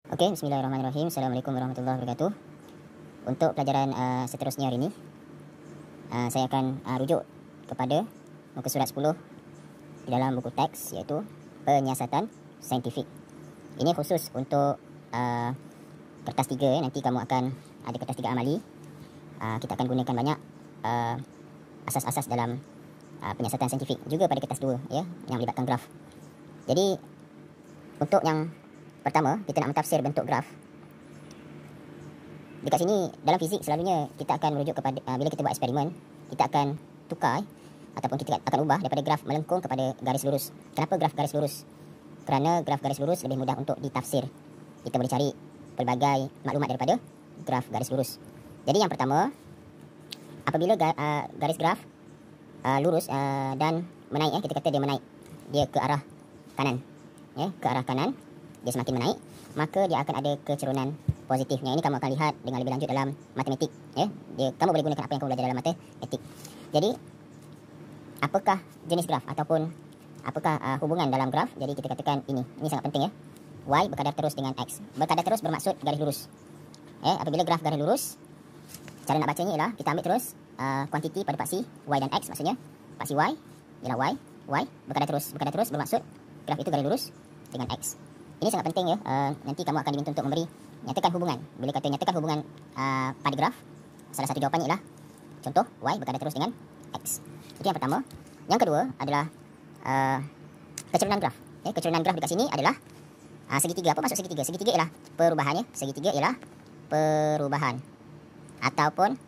Okey, bismillahirrahmanirrahim. Assalamualaikum warahmatullahi wabarakatuh. Untuk pelajaran seterusnya hari ini, saya akan rujuk kepada muka surat 10 di dalam buku teks, iaitu penyiasatan saintifik. Ini khusus untuk kertas 3 nanti kamu akan ada kertas 3 amali. Kita akan gunakan banyak asas-asas dalam penyiasatan saintifik, juga pada kertas 2 ya, yang melibatkan graf. Jadi untuk yang pertama, kita nak mentafsir bentuk graf. Dekat sini, dalam fizik selalunya kita akan merujuk kepada, bila kita buat eksperimen, kita akan tukar ataupun kita akan ubah daripada graf melengkung kepada garis lurus. Kenapa graf garis lurus? Kerana graf garis lurus lebih mudah untuk ditafsir. Kita boleh cari pelbagai maklumat daripada graf garis lurus. Jadi yang pertama, apabila garis graf lurus dan menaik, kita kata dia menaik, dia ke arah kanan, ke arah kanan, dia semakin menaik, maka dia akan ada kecerunan positifnya. Ini kamu akan lihat dengan lebih lanjut dalam matematik. Kamu boleh gunakan apa yang kamu belajar dalam matematik. Jadi, apakah jenis graf ataupun apakah hubungan dalam graf? Jadi kita katakan ini sangat penting ya. Y berkadar terus dengan X. Berkadar terus bermaksud garis lurus. Apabila graf garis lurus, cara nak bacanya ialah kita ambil terus kuantiti pada paksi Y dan X, maksudnya paksi Y ialah Y berkadar terus bermaksud graf itu garis lurus dengan X. Ini sangat penting ya. Nanti kamu akan diminta untuk nyatakan hubungan. Bila kata nyatakan hubungan pada graf, salah satu jawapannya ialah contoh Y berkadar terus dengan X. Itu yang pertama. Yang kedua adalah kecerunan graf. Kecerunan graf dekat sini adalah segitiga. Apa maksud segitiga? Segitiga ialah perubahannya. Segitiga ialah perubahan ataupun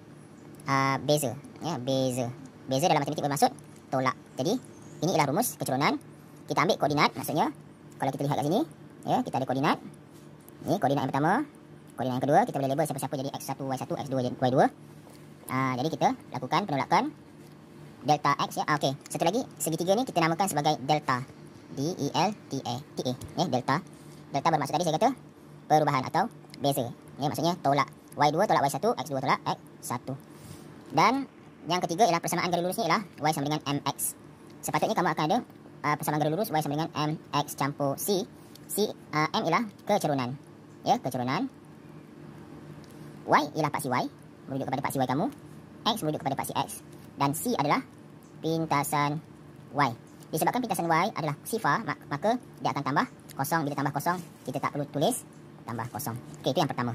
beza. Beza dalam matematik bermaksud tolak. Jadi ini ialah rumus kecerunan. Kita ambil koordinat, maksudnya kalau kita lihat kat sini, kita ada koordinat. Ini koordinat yang pertama. Koordinat yang kedua, kita boleh label siapa-siapa jadi X1, Y1, X2, Y2. Jadi kita lakukan penolakan delta X ya. Okey, satu lagi, segitiga ni kita namakan sebagai delta. D-E-L-T-A. Delta. Delta bermaksud tadi saya kata perubahan atau beza. Maksudnya tolak. Y2 tolak Y1, X2 tolak X1. Dan yang ketiga ialah persamaan garis lurusnya ialah Y sama dengan MX. Sepatutnya kamu akan ada persamaan garis lurus Y sama dengan MX campur C. M ialah kecerunan. Kecerunan. Y ialah paksi Y, merujuk kepada paksi Y kamu. X merujuk kepada paksi X. Dan C adalah pintasan Y. Disebabkan pintasan Y adalah sifar, maka dia akan tambah kosong. Bila tambah kosong, kita tak perlu tulis tambah kosong. Okey, itu yang pertama.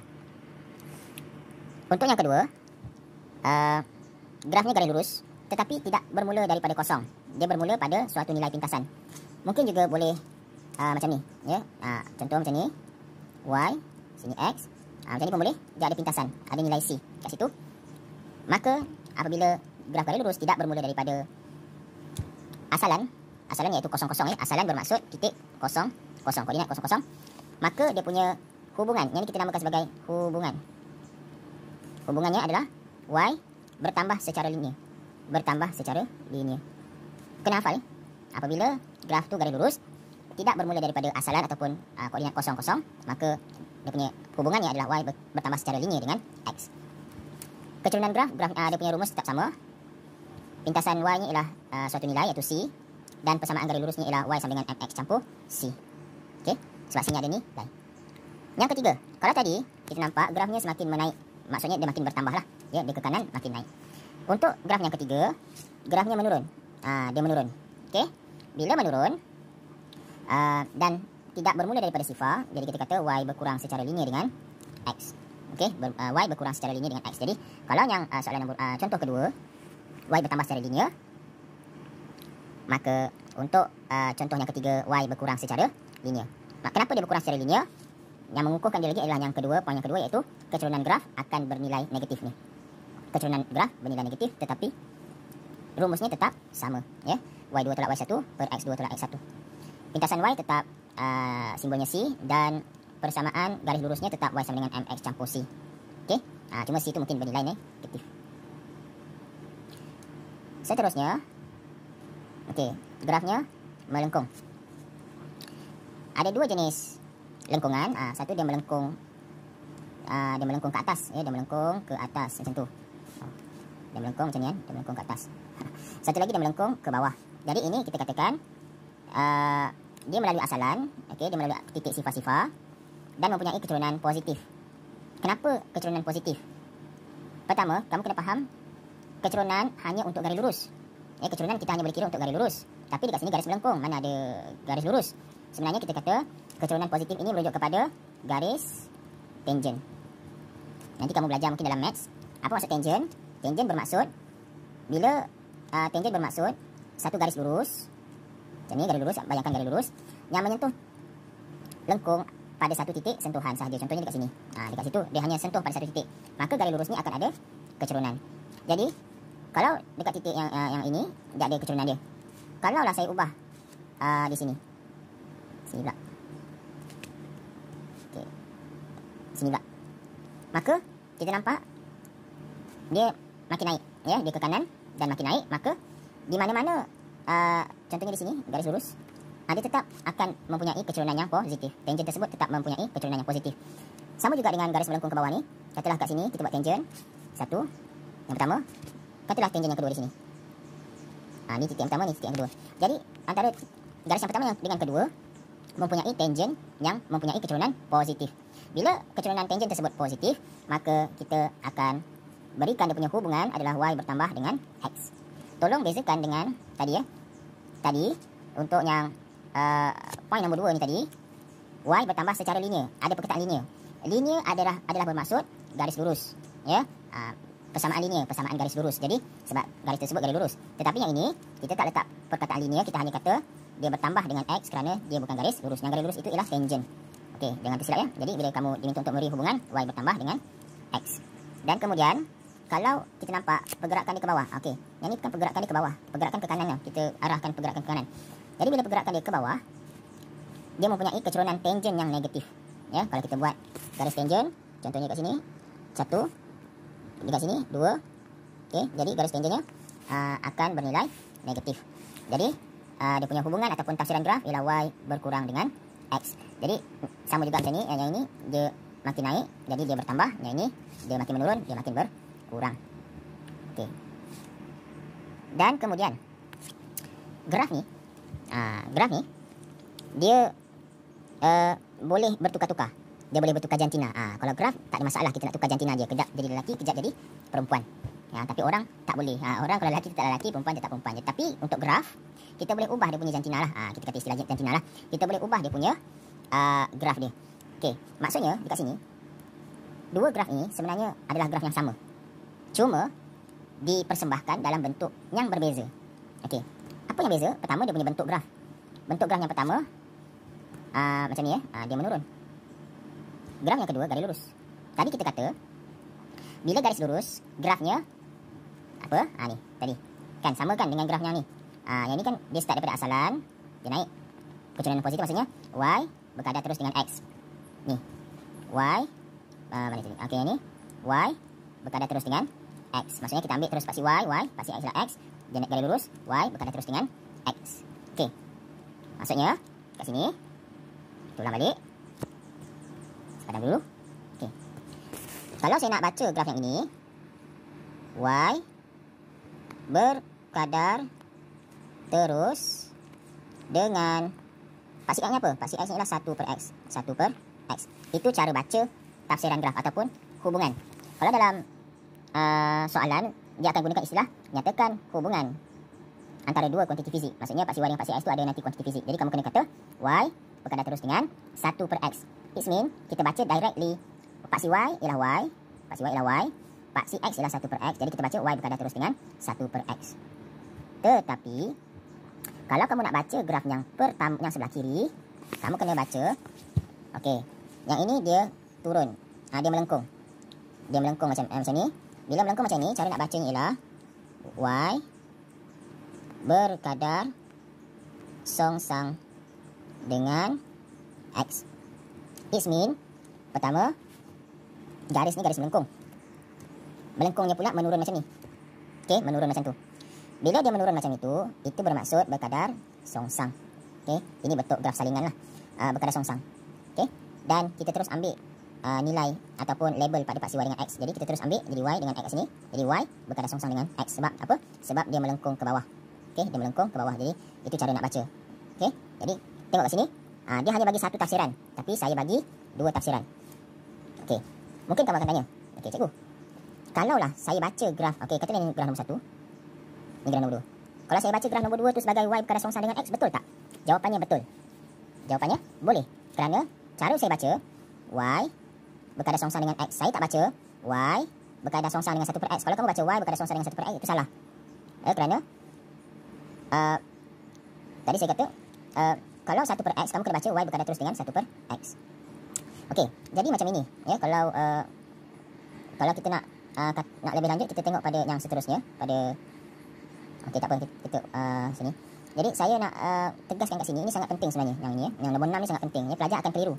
Untuk yang kedua, grafnya garis lurus, tetapi tidak bermula daripada kosong. Dia bermula pada suatu nilai pintasan. Mungkin juga boleh macam ni, contoh macam ni, Y, sini X, macam ni pun boleh. Dia ada pintasan, ada nilai C kat situ. Maka apabila graf garis lurus tidak bermula daripada asalan iaitu kosong, asalan bermaksud titik kosong, koordinat kosong, maka dia punya hubungan, yang kita namakan sebagai hubungan. Hubungannya adalah Y bertambah secara linear. Kena hafal, apabila graf tu garis lurus tidak bermula daripada asalan ataupun koordinat kosong, maka dia punya hubungannya adalah Y bertambah secara linear dengan X. Kecerunan graf dia punya rumus tetap sama. Pintasan Y nya ialah suatu nilai iaitu C, dan persamaan garis lurusnya ialah Y sama dengan MX campur C. Okey, sebab sini ada nilai. Yang ketiga, kalau tadi kita nampak grafnya semakin menaik, maksudnya dia makin bertambah lah. Dia ke kanan makin naik. Untuk graf yang ketiga, grafnya menurun. Dia menurun. Okey, bila menurun dan tidak bermula daripada sifar, jadi kita kata Y berkurang secara linear dengan X. Okey, Y berkurang secara linear dengan X. Jadi kalau yang soalan nombor contoh kedua, Y bertambah secara linear, maka untuk contoh yang ketiga, Y berkurang secara linear. Kenapa dia berkurang secara linear? Yang mengukuhkan dia lagi adalah yang kedua, poin yang kedua, iaitu kecerunan graf akan bernilai negatif ni. Kecerunan graf bernilai negatif, tetapi rumusnya tetap sama, Y2 tolak Y1 per X2 tolak X1. Pintasan Y tetap simbolnya C, dan persamaan garis lurusnya tetap Y sama dengan MX campur C. Okey, cuma C itu mungkin bernilai negatif. Seterusnya, grafnya melengkung. Ada dua jenis lengkungan. Satu dia melengkung ke atas, dia melengkung ke atas macam tu. Dia melengkung macam ni, dia melengkung ke atas. Satu lagi dia melengkung ke bawah. Jadi ini kita katakan dia melalui asalan, dia melalui titik sifar-sifar. dan mempunyai keturunan positif. Kenapa keturunan positif? Pertama, kamu kena faham keturunan hanya untuk garis lurus. Keturunan kita hanya boleh kira untuk garis lurus. Tapi dekat sini garis melengkung, mana ada garis lurus. Sebenarnya kita kata keturunan positif ini merujuk kepada garis tangent. Nanti kamu belajar mungkin dalam maths. Apa maksud tangent? Tangent bermaksud bila tangent bermaksud satu garis lurus. Macam ni garis lurus, bayangkan garis lurus yang menyentuh lengkung pada satu titik sentuhan sahaja. Contohnya dekat sini. Dekat situ dia hanya sentuh pada satu titik. Maka garis lurus ni akan ada keturunan. Jadi kalau dekat titik yang ini tak ada keturunan dia. Kalaulah saya ubah di sini. Sini pula. Okey. Sini pula. Maka kita nampak dia makin naik, ya, dia ke kanan dan makin naik. Maka di mana-mana contohnya di sini garis lurus, dia tetap akan mempunyai keturunan yang positif. Tangent tersebut tetap mempunyai keturunan yang positif. Sama juga dengan garis melengkung ke bawah ni. Katalah kat sini kita buat tangent satu, yang pertama. Katalah tangent yang kedua di sini. Ni titik yang pertama, ni titik yang kedua. Jadi antara garis yang pertama dengan kedua mempunyai tangent yang mempunyai keturunan positif. Bila keturunan tangent tersebut positif, maka kita akan berikan dia punya hubungan adalah y bertambah dengan x. Tolong bezakan dengan tadi, ya. Tadi untuk yang poin nombor 2 ni tadi, y bertambah secara linear, ada perkataan linear. Linear adalah bermaksud garis lurus, ya. Persamaan linear, persamaan garis lurus. Jadi sebab garis tersebut garis lurus. Tetapi yang ini kita tak letak perkataan linear, kita hanya kata dia bertambah dengan x kerana dia bukan garis lurus. Yang garis lurus itu ialah tangent. Okey, jangan tersilap, ya. Jadi bila kamu diminta untuk memberi hubungan y bertambah dengan x. Dan kemudian kalau kita nampak pergerakan dia ke bawah. Okey, yang ni bukan pergerakan dia ke bawah, pergerakan ke kanan lah. Kita arahkan pergerakan ke kanan. Jadi bila pergerakan dia ke bawah, dia mempunyai keturunan tangent yang negatif. Ya, kalau kita buat garis tangent, contohnya kat sini, 1, dekat sini 2. Okey, jadi garis tangentnya akan bernilai negatif. Jadi dia punya hubungan ataupun tafsiran graf ialah y berkurang dengan x. Jadi sama juga macam ni, yang ini dia makin naik, jadi dia bertambah. Yang ini dia makin menurun, dia makin berkurang. Okey. Dan kemudian graf ni dia boleh bertukar-tukar. Dia boleh bertukar jantina. Kalau graf tak ada masalah, kita nak tukar jantina dia. Kejap jadi lelaki, kejap jadi perempuan. Tapi orang tak boleh. Orang kalau lelaki tetap lelaki, perempuan tetap perempuan. Tapi untuk graf kita boleh ubah dia punya jantina lah. Kita kata istilah jantina lah. Kita boleh ubah dia punya graf dia. Okey, maksudnya dekat sini dua graf ini sebenarnya adalah graf yang sama. Cuma dipersembahkan dalam bentuk yang berbeza. Okey. Apa yang beza? Pertama, dia punya bentuk graf. Bentuk graf yang pertama macam ni, ya. Dia menurun. Graf yang kedua garis lurus. Tadi kita kata bila garis lurus grafnya apa? Ni tadi. Kan samakan dengan graf yang ni. Yang ni kan dia start daripada asalan, dia naik. Keturunan positif maksudnya y berkadar terus dengan x. Ni. Y mana tadi? Okey, yang ni y berkadar terus dengan x. Maksudnya kita ambil terus paksi y, paksi x adalah x. Dia naik garis lurus, y berkadar terus dengan x. Okey. Maksudnya kat sini tulang balik. Padam dulu. Okey. Kalau saya nak baca graf yang ini, y berkadar terus dengan paksi x-nya apa? Paksi x ialah 1 per x. 1 per x. Itu cara baca tafsiran graf ataupun hubungan. Kalau dalam soalan, dia akan gunakan istilah nyatakan hubungan antara dua kuantiti fizik. Maksudnya paksi y dengan paksi x itu ada nanti kuantiti fizik. Jadi kamu kena kata y berkadar terus dengan 1 per x. It means kita baca directly. Paksi y ialah y, paksi y ialah y, paksi x ialah 1 per x. Jadi kita baca y berkadar terus dengan 1 per x. Tetapi kalau kamu nak baca graf yang pertama, yang sebelah kiri, kamu kena baca, okey, yang ini dia turun, dia melengkung. Dia melengkung macam ni. Bila melengkung macam ni, cara nak bacanya ialah y berkadar songsang dengan x. It means pertama, garis ni garis melengkung. Melengkungnya pula menurun macam ni. Okey, menurun macam tu. Bila dia menurun macam itu bermaksud berkadar songsang. Okey, ini bentuk graf salingan lah. Berkadar songsang. Okey, dan kita terus ambil nilai ataupun label pada paksi y dengan x. Jadi kita terus ambil jadi y dengan x ni. Jadi y berkadar songsang dengan x. Sebab apa? Sebab dia melengkung ke bawah. Okey, dia melengkung ke bawah. Jadi itu cara nak baca. Okey, jadi tengok kat sini. Dia hanya bagi satu tafsiran, tapi saya bagi dua tafsiran. Okey. Mungkin kamu akan tanya, okey cikgu, kalaulah saya baca graf, okey katalah ini graf nombor 1, ini graf nombor 2. Kalau saya baca graf nombor 2 tu sebagai y berkadar songsang dengan x, betul tak? Jawapannya betul. Jawapannya boleh. Kerana cara saya baca y berkadar songsang dengan x, saya tak baca y berkadar songsang dengan 1 per x. Kalau kamu baca y berkadar songsang dengan 1 per x, itu salah. Kerana tadi saya kata kalau 1 per x, kamu kena baca y berkadar terus dengan 1 per x. Okey, jadi macam ini ya. Kalau kita nak lebih lanjut, kita tengok pada yang seterusnya, pada okey tak apa, kita sini. Jadi saya nak tegaskan kat sini, ini sangat penting sebenarnya yang ini ya. Yang nombor 6 ni sangat penting ya, pelajar akan keliru.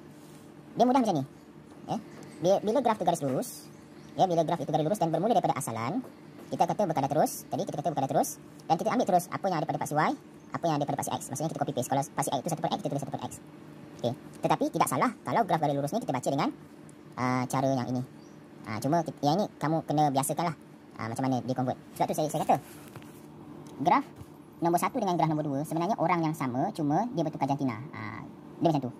Dia mudah macam ni. Ya. Bila graf tu garis lurus, ya, bila graf itu garis lurus dan bermula daripada asalan, kita kata berkadar terus. Tadi kita kata berkadar terus dan kita ambil terus apa yang ada pada paksi y, apa yang ada pada paksi x. Maksudnya kita copy paste. Kalau paksi x itu 1 per x, kita tulis 1 per x. Okey. Tetapi tidak salah kalau graf garis lurus ni kita baca dengan cara yang ini. Cuma yang ini kamu kena biasakanlah macam mana dia convert. Sebab tu saya kata graf nombor 1 dengan graf nombor 2 sebenarnya orang yang sama, cuma dia bertukar jantina. Dia macam tu.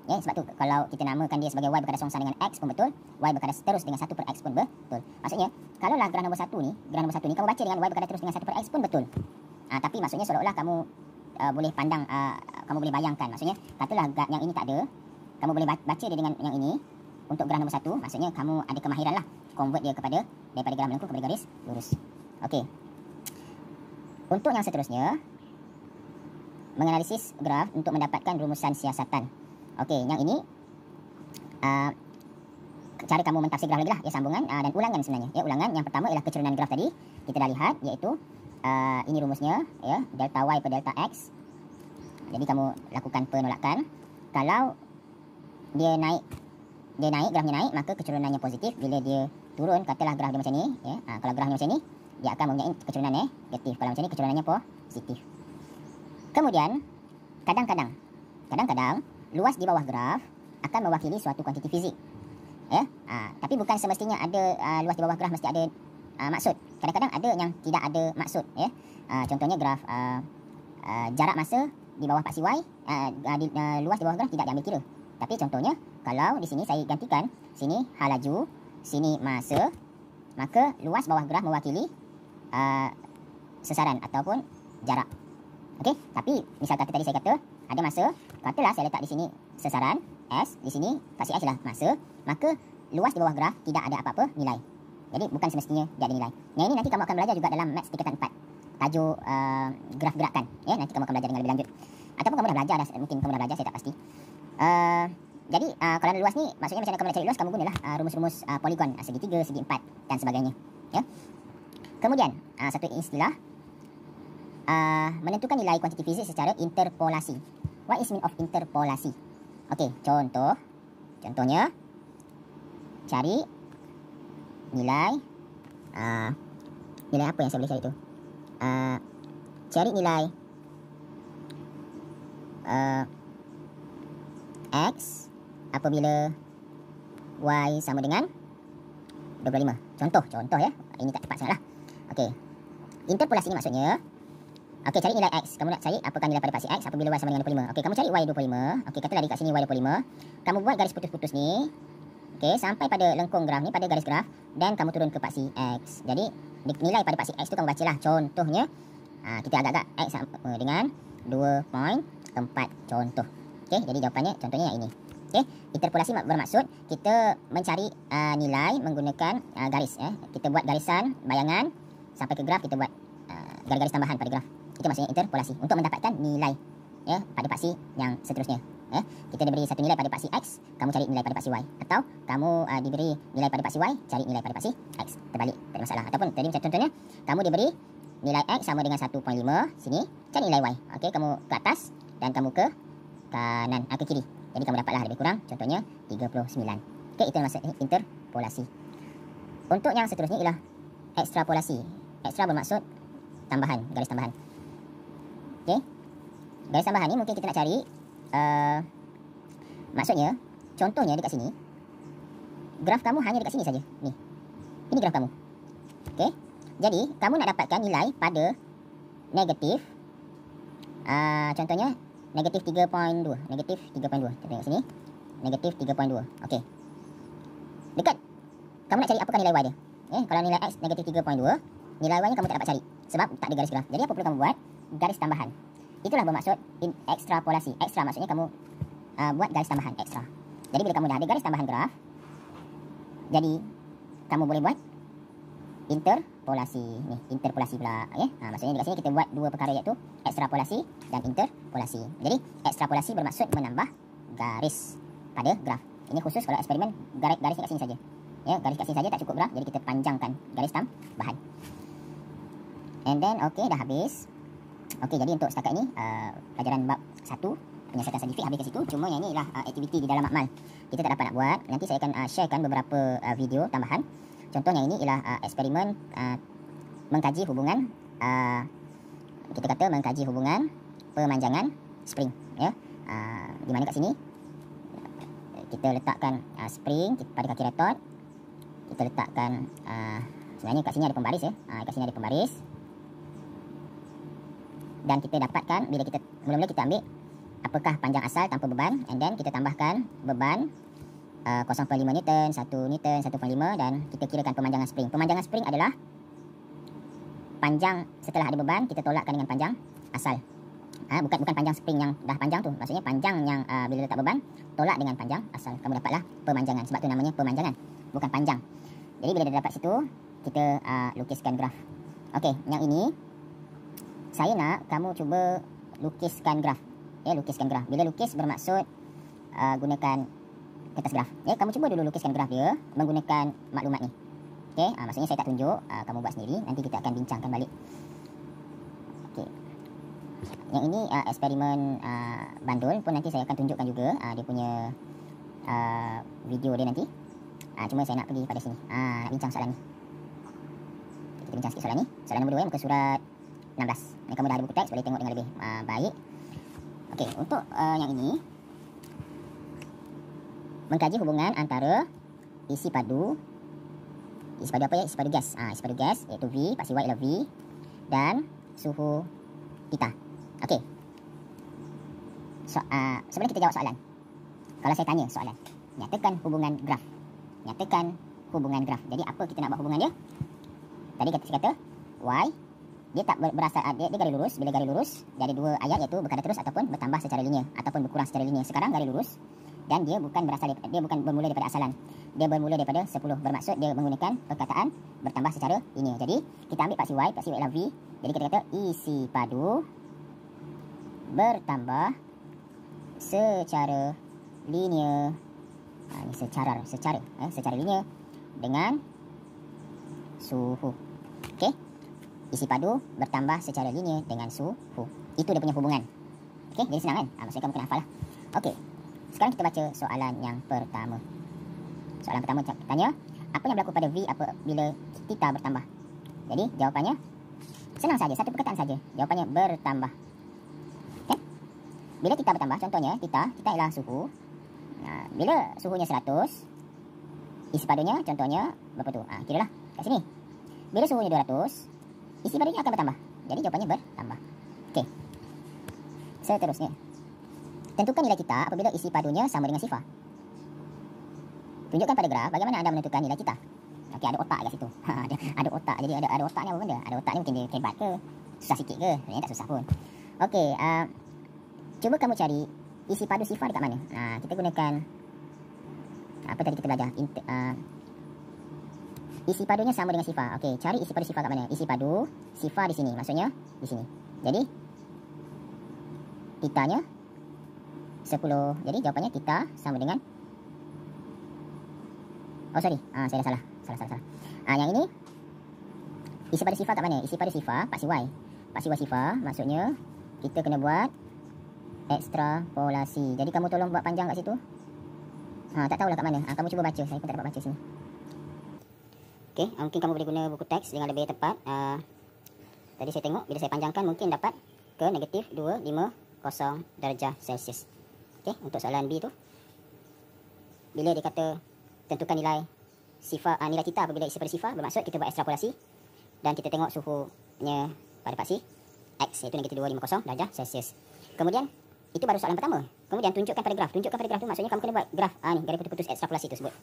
Ya, sebab tu kalau kita namakan dia sebagai y berkadar songsang dengan x pun betul, y berkadar terus dengan 1 per x pun betul. Maksudnya kalaulah graf nombor 1 ni, kamu baca dengan y berkadar terus dengan 1 per x pun betul. Tapi maksudnya seolah-olah kamu boleh pandang, kamu boleh bayangkan. Maksudnya katalah yang ini tak ada, kamu boleh baca dia dengan yang ini untuk graf nombor 1, maksudnya kamu ada kemahiran lah convert dia daripada graf melengkung kepada garis lurus. Okey. Untuk yang seterusnya, menganalisis graf untuk mendapatkan rumusan siasatan. Okey, yang ini cara kamu mentafsir graf lagi lah, ya, sambungan dan ulangan sebenarnya. Ya, ulangan yang pertama ialah keturunan graf tadi. Kita dah lihat, iaitu ini rumusnya, ya, delta y per delta x. Jadi kamu lakukan penolakan. Kalau dia naik, grafnya naik, maka keturunannya positif. Bila dia turun, katalah graf dia macam ni, ya. Kalau grafnya macam ni, dia akan mempunyai keturunan negatif. Kalau macam ni, keturunannya positif. Kemudian, kadang-kadang luas di bawah graf akan mewakili suatu kuantiti fizik. Ya, tapi bukan semestinya ada luas di bawah graf mesti ada maksud. Kadang-kadang ada yang tidak ada maksud, ya. Contohnya graf jarak masa di bawah paksi y, luas di bawah graf tidak diambil kira. Tapi contohnya kalau di sini saya gantikan, sini hal laju, sini masa, maka luas bawah graf mewakili sesaran ataupun jarak. Okey, tapi misal kata tadi saya kata ada masa, katalah saya letak di sini sesaran S, di sini paksi X adalah masa, maka luas di bawah graf tidak ada apa-apa nilai. Jadi bukan semestinya dia ada nilai. Yang ini nanti kamu akan belajar juga dalam Maths tingkatan 4. Tajuk graf gerakan, ya, nanti kamu akan belajar dengan lebih lanjut. Ataupun kamu dah belajar dah, mungkin kamu dah belajar, saya tak pasti. Jadi kalau luas ni, maksudnya macam mana kamu nak cari luas, kamu gunalah rumus-rumus poligon, segitiga, segi 4 dan sebagainya, ya. Kemudian satu istilah menentukan nilai kuantiti fizik secara interpolasi. What is mean of interpolasi? Okey, contohnya cari nilai nilai apa yang saya boleh cari tu? Cari nilai x apabila y sama dengan 25. Contoh ya. Ini tak tepat sangatlah. Okey. Interpolasi ni maksudnya, okey, cari nilai x. Kamu nak cari apakah nilai pada paksi x apabila y sama dengan 25. Okey, kamu cari y 25. Okey, katalah dekat sini y 25. Kamu buat garis putus-putus ni. Okey, sampai pada lengkung graf ni, pada garis graf, dan kamu turun ke paksi x. Jadi nilai pada paksi x tu kamu bacalah. Contohnya kita agak-agak x sama dengan 2.4 contoh. Okey, jadi jawapannya contohnya yang ini. Okey, interpolasi bermaksud kita mencari nilai menggunakan garis, ya. Kita buat garisan bayangan sampai ke graf, kita buat garis-garis tambahan pada graf. Itu maksudnya interpolasi untuk mendapatkan nilai, ya, pada paksi yang seterusnya, ya. Kita diberi satu nilai pada paksi x, kamu cari nilai pada paksi y, atau kamu diberi nilai pada paksi y, cari nilai pada paksi x. Terbalik, tak ada masalah. Ataupun tadi macam contohnya, kamu diberi nilai x sama dengan 1.5, sini cari nilai y. Okey, kamu ke atas dan kamu ke kanan, ke kiri. Jadi kamu dapatlah lebih kurang contohnya 39. Okey, itu maksud interpolasi. Untuk yang seterusnya ialah ekstrapolasi. Ekstra bermaksud tambahan, garis tambahan. Okey. Garis tambahan ni mungkin kita nak cari maksudnya, contohnya dekat sini graf kamu hanya dekat sini saja. Ni. Ini graf kamu. Okey. Jadi, kamu nak dapatkan nilai pada negatif contohnya negatif 3.2. Negatif 3.2. Kita tengok sini. negatif 3.2. Okey. Dekat. Kamu nak cari apakah nilai y dia? Kalau nilai x negatif 3.2, nilai y nya kamu tak dapat cari sebab tak ada garis graf. Jadi apa perlu kamu buat? Garis tambahan. Itulah bermaksud ekstrapolasi. Ekstra maksudnya kamu buat garis tambahan ekstra. Jadi bila kamu dah ada garis tambahan graf, jadi kamu boleh buat interpolasi. Ni, interpolasi pula, maksudnya dekat sini kita buat dua perkara iaitu ekstrapolasi dan interpolasi. Jadi ekstrapolasi bermaksud menambah garis pada graf. Ini khusus kalau eksperimen garis kat sini saja. Garis kat sini saja tak cukup graf, jadi kita panjangkan garis tambahan. And then okey, dah habis. Okey, jadi untuk setakat ini pelajaran bab 1 penyiasatan saintifik habis ke situ. Cuma yang ini ialah aktiviti di dalam makmal. Kita tak dapat nak buat. Nanti saya akan sharekan beberapa video tambahan. Contoh yang ini ialah eksperimen mengkaji hubungan kita kata mengkaji hubungan pemanjangan spring, di mana kat sini kita letakkan spring pada kaki retort. Kita letakkan sebenarnya kat sini ada pembaris kat sini ada pembaris. Dan kita dapatkan bila kita mula-mula kita ambil apakah panjang asal tanpa beban, and then kita tambahkan beban 0.5 Newton, 1 Newton, 1.5 dan kita kirakan pemanjangan spring. Pemanjangan spring adalah panjang setelah ada beban kita tolakkan dengan panjang asal. Bukan panjang spring yang dah panjang tu. Maksudnya panjang yang bila letak beban tolak dengan panjang asal. Kamu dapatlah pemanjangan. Sebab tu namanya pemanjangan, bukan panjang. Jadi bila dah dapat situ, kita lukiskan graf. Okey, yang ini saya nak kamu cuba lukiskan graf. Lukiskan graf. Bila lukis bermaksud gunakan kertas graf. Kamu cuba dulu lukiskan graf dia menggunakan maklumat ni. Okey, maksudnya saya tak tunjuk, kamu buat sendiri. Nanti kita akan bincangkan balik. Okey. Yang ini eksperimen bandul pun nanti saya akan tunjukkan juga dia punya video dia nanti. Cuma saya nak pergi pada sini. Nak bincang soalan ni. Kita bincang sikit soalan ni. Soalan nombor 2 muka surat 16. Yang kamu dah ada buku teks boleh tengok dengan lebih baik. Okey, untuk yang ini mengkaji hubungan antara isi padu apa ya? Isi padu gas. Isi padu gas iaitu V, paksi Y ialah V dan suhu theta. Okey. Sebelum kita jawab soalan, kalau saya tanya soalan, nyatakan hubungan graf. Nyatakan hubungan graf. Jadi apa kita nak buat hubungan dia? Tadi saya kata Y dia tak berasal, dia garis lurus. Bila garis lurus dia ada dua ayat iaitu berkadar terus ataupun bertambah secara linear ataupun berkurang secara linear. Sekarang garis lurus dan dia bukan bermula daripada asalan. Dia bermula daripada 10. Bermaksud dia menggunakan perkataan bertambah secara linear. Jadi kita ambil paksi Y ialah V. Jadi kita kata isi padu bertambah secara linear. Ini secara linear dengan suhu. Okey. Isi padu bertambah secara linear dengan suhu. Itu dia punya hubungan. Okey, jadi senang kan? Maksudnya kamu kena hafal lah. Okey. Sekarang kita baca soalan yang pertama. Soalan pertama tanya, apa yang berlaku pada V apabila theta bertambah? Jadi jawapannya senang saja, satu perkataan saja. Jawapannya bertambah. Kan? Bila theta bertambah, contohnya theta ialah suhu. Bila suhunya 100, isi padunya contohnya berapa tu? Kiralah kat sini. Bila suhunya 200, isi padunya akan bertambah. Jadi jawapannya bertambah. Okey. Seterusnya, tentukan nilai theta apabila isi padunya sama dengan sifar. Tunjukkan pada graf bagaimana anda menentukan nilai theta. Okey, ada otak kat situ. Ada otak. Jadi ada otak ni apa benda? Ada otak ni mungkin dia hebat ke? Susah sikit ke? Sebenarnya tak susah pun. Okey, cuba kamu cari isi padu sifar dekat mana? Kita gunakan apa tadi kita belajar? Isi padunya sama dengan sifar. Okey, cari isi padu sifar kat mana? Isi padu sifar di sini. Maksudnya di sini. Jadi theta-nya 10. Jadi jawapannya theta sama dengan saya dah salah. Yang ini isi padu sifar kat mana? Isi padu sifar paksi Y. Paksi Y sifar maksudnya kita kena buat ekstrapolasi. Jadi kamu tolong buat panjang kat situ. Tak tahulah kat mana. Kamu cuba baca. Saya pun tak dapat baca sini. Okey, mungkin kamu boleh guna buku teks dengan lebih tepat. Tadi saya tengok bila saya panjangkan mungkin dapat ke negatif 250 darjah Celsius. Okey, untuk soalan B tu. Bila dia kata tentukan nilai sifar, nilai theta apabila isi pada sifar, bermaksud kita buat ekstrapolasi dan kita tengok suhunya pada paksi X iaitu negatif 250 darjah Celsius. Kemudian Itu baru soalan pertama. Kemudian tunjukkan pada graf. Tunjukkan pada graf tu maksudnya kamu kena buat graf ni, garis putus-putus ekstrapolasi tersebut.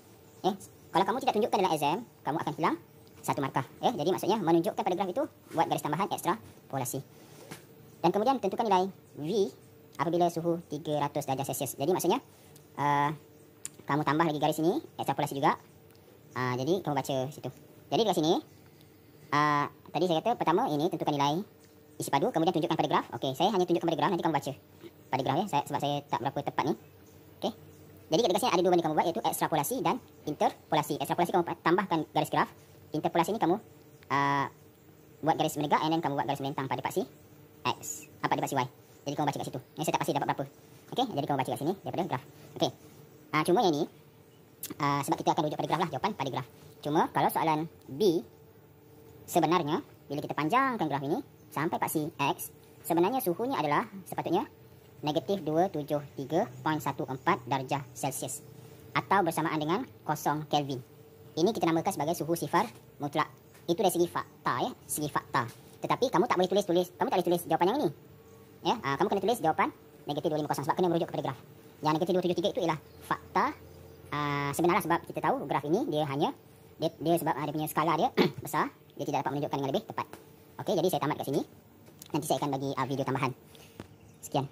Kalau kamu tidak tunjukkan dalam exam, kamu akan hilang 1 markah. Jadi maksudnya menunjukkan pada graf itu buat garis tambahan ekstrapolasi. Dan kemudian tentukan nilai V apabila suhu 300 darjah Celsius. Jadi maksudnya kamu tambah lagi garis sini, ekstrapolasi juga. Jadi kamu baca situ. Jadi dekat sini tadi saya kata pertama ini tentukan nilai isi padu, kemudian tunjukkan pada graf. Okey, saya hanya tunjukkan pada graf, nanti kamu baca pada graf sebab saya tak berapa tepat ni. Okey. Jadi dekat sini ada 2 benda kamu buat, iaitu ekstrapolasi dan interpolasi. Ekstrapolasi kamu tambahkan garis graf. Interpolasi ni kamu buat garis menegak, and then kamu buat garis melintang pada paksi X, pada paksi Y. Jadi kamu baca kat situ. Saya tak pasti dapat berapa. Okey, jadi kamu baca kat sini daripada graf. Okey. Cuma yang ni sebab kita akan rujuk pada graf lah, jawapan pada graf. Cuma kalau soalan B, sebenarnya bila kita panjangkan graf ini sampai paksi X, sebenarnya suhunya adalah sepatutnya negatif 273.14 darjah Celsius atau bersamaan dengan 0 Kelvin. Ini kita namakan sebagai suhu sifar mutlak. Itu dari segi fakta, segi fakta. Tetapi kamu tak boleh tulis, kamu tak boleh tulis jawapan yang ini. Kamu kena tulis jawapan negatif 250 sebab kena merujuk kepada graf. Yang negatif 273 itu ialah fakta sebenarnya, sebab kita tahu graf ini dia hanya dia sebab dia punya skala dia besar, dia tidak dapat menunjukkan dengan lebih tepat. Okey, jadi saya tamat kat sini. Nanti saya akan bagi video tambahan. Sekian.